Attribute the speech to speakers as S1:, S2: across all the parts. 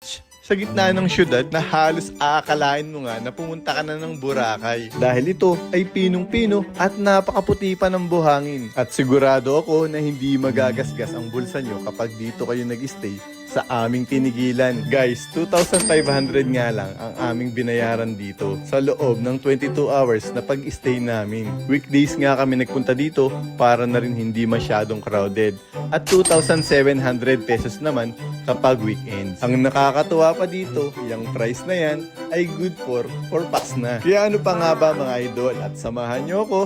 S1: sa gitna ng syudad na halos aakalain mo nga na pumunta ka na ng Boracay. Dahil ito ay pinong-pino at napakaputi pa ng buhangin. At sigurado ako na hindi magagasgas ang bulsa nyo kapag dito kayo nag-stay sa aming tinigilan. Guys, 2,500 nga lang ang aming binayaran dito sa loob ng 22 hours na pag-stay namin. Weekdays nga kami nagpunta dito para na rin hindi masyadong crowded. At 2,700 pesos naman kapag weekends. Ang nakakatuwa pa dito, yung price na yan ay good for 4 packs na. Kaya ano pa nga ba mga idol, at samahan nyo ako.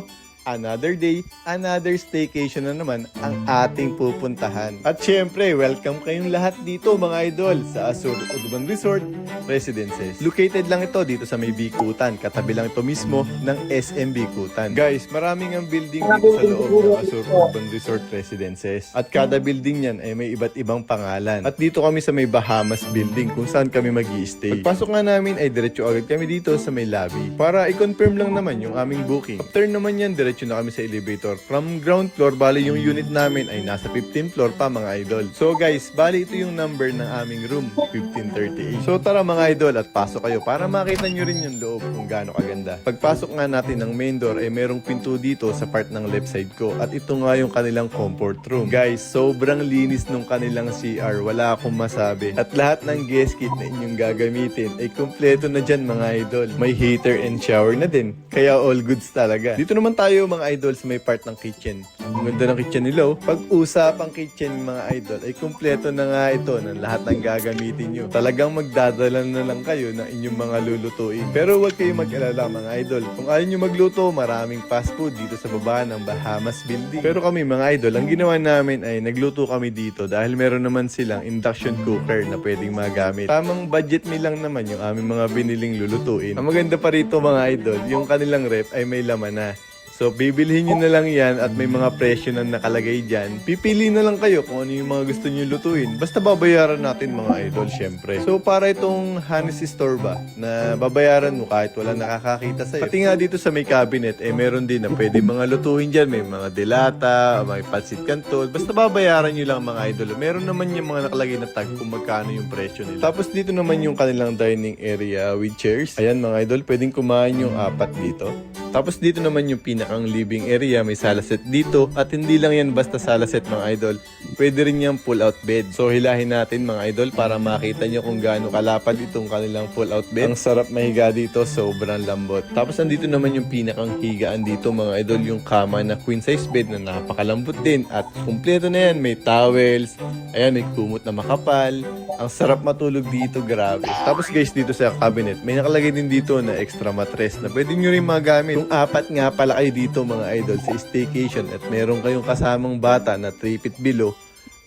S1: Another day, another staycation na naman ang ating pupuntahan. At syempre, welcome kayong lahat dito mga idol sa Azur Urban Resort Residences. Located lang ito dito sa may Bikutan. Katabi lang ito mismo ng SM Bikutan. Guys, maraming ang building dito sa loob ng Azur Urban Resort Residences. At kada building niyan ay may iba't ibang pangalan. At dito kami sa may Bahamas Building kung saan kami mag-i-stay. Pagpasok nga namin ay diretso agad kami dito sa may lobby. Para i-confirm lang naman yung aming booking. After naman yan, diretso na kami sa elevator. From ground floor, bali yung unit namin ay nasa 15th floor pa mga idol. So guys, bali ito yung number ng aming room, 1538. So tara mga idol at pasok kayo para makita nyo rin yung loob kung gaano kaganda. Pagpasok nga natin ng main door ay merong pinto dito sa part ng left side ko at ito nga yung kanilang comfort room. Guys, sobrang linis nung kanilang CR, wala akong masabi. At lahat ng guest kit na inyong gagamitin ay kumpleto na dyan mga idol. May heater and shower na din, kaya all goods talaga. Dito naman tayo mga idol sa may part ng kitchen. Ang ganda ng kitchen nila. Pag-usapang kitchen mga idol ay kumpleto na nga ito ng lahat ng gagamitin nyo. Talagang magdadala na lang kayo ng inyong mga lulutuin. Pero huwag kayong mag-alala mga idol. Kung ayaw nyo magluto, maraming fast food dito sa baba ng Bahamas Building. Pero kami mga idol, ang ginawa namin ay nagluto kami dito dahil meron naman silang induction cooker na pwedeng magamit. Tamang budget meal lang naman yung aming mga biniling lulutuin. Ang maganda pa rito mga idol, yung kanilang ref ay may laman na. So, bibilhin nyo na lang yan at may mga presyo na nakalagay dyan. Pipili na lang kayo kung ano yung mga gusto nyo lutuin. Basta babayaran natin mga idol, syempre. So, para itong Hanes Store ba, na babayaran mo kahit wala nakakakita sa'yo. Pati nga dito sa may cabinet, meron din na pwede mga lutuin dyan. May mga delata, may pansit canton. Basta babayaran nyo lang mga idol. Meron naman yung mga nakalagay na tag kung magkano yung presyo nila. Tapos dito naman yung kanilang dining area with chairs. Ayan mga idol, pwedeng kumain yung 4 dito. Tapos dito naman yung pinakang living area, may sala set dito at hindi lang yan basta sala set mga idol, pwede rin yung pull out bed. So hilahin natin mga idol para makita nyo kung gaano kalapad itong kanilang pull out bed. Ang sarap mahiga dito, sobrang lambot. Tapos andito naman yung pinakang higaan dito mga idol, yung kama na queen size bed na napakalambot din at kumpleto na yan, may towels, ayan may kumot na makapal. Ang sarap matulog dito, grabe. Tapos guys, dito sa cabinet, may nakalagay din dito na extra mattress na pwede nyo rin magamit. Kung 4 nga pala kayo dito mga idol sa staycation at meron kayong kasamang bata na 3 feet below,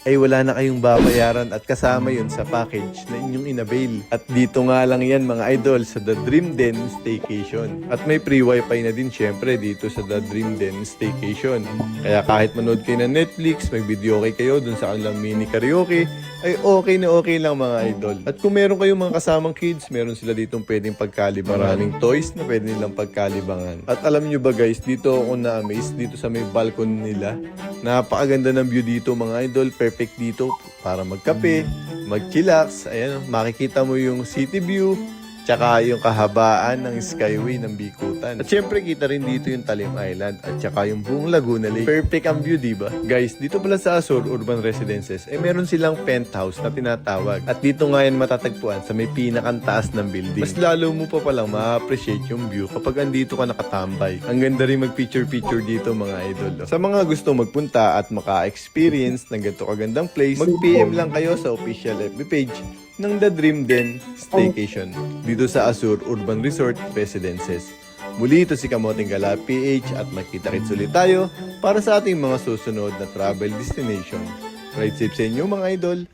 S1: ay wala na kayong babayaran at kasama yun sa package na inyong inavail. At dito nga lang yan mga idol sa The Dream Den Staycation. At may free wifi na din syempre dito sa The Dream Den Staycation. Kaya kahit manood kayo ng Netflix, mag-video kayo dun sa kanilang mini karaoke, ay okay na okay lang mga idol. At kung meron kayong mga kasamang kids, meron sila ditong pwedeng pagkalibangan. Maraming toys na pwede nilang pagkalibangan. At alam nyo ba guys, dito ako na-amaze dito sa may balcony nila. Napakaganda ng view dito mga idol. Perfect dito para magkape, mag-chillax. Ayan, makikita mo yung city view, tsaka yung kahabaan ng skyway ng Bikutan. At syempre kita rin dito yung Talim Island at tsaka yung buong Laguna Lake. Perfect ang view, diba? Guys, dito pala sa Azur Urban Residences, meron silang penthouse na tinatawag. At dito nga yan matatagpuan sa may pinakantaas ng building. Mas lalo mo pa palang ma-appreciate yung view kapag andito ka nakatambay. Ang ganda rin mag-picture-picture dito mga idol. Sa mga gusto magpunta at maka-experience ng ganito kagandang place, mag-PM lang kayo sa official FB page ng The Dream Den Staycation dito sa Azur Urban Resort Residences. Muli ito si Kamoting Gala PH at magkita-kits ulit tayo para sa ating mga susunod na travel destination. Ride safe sa inyo mga idol!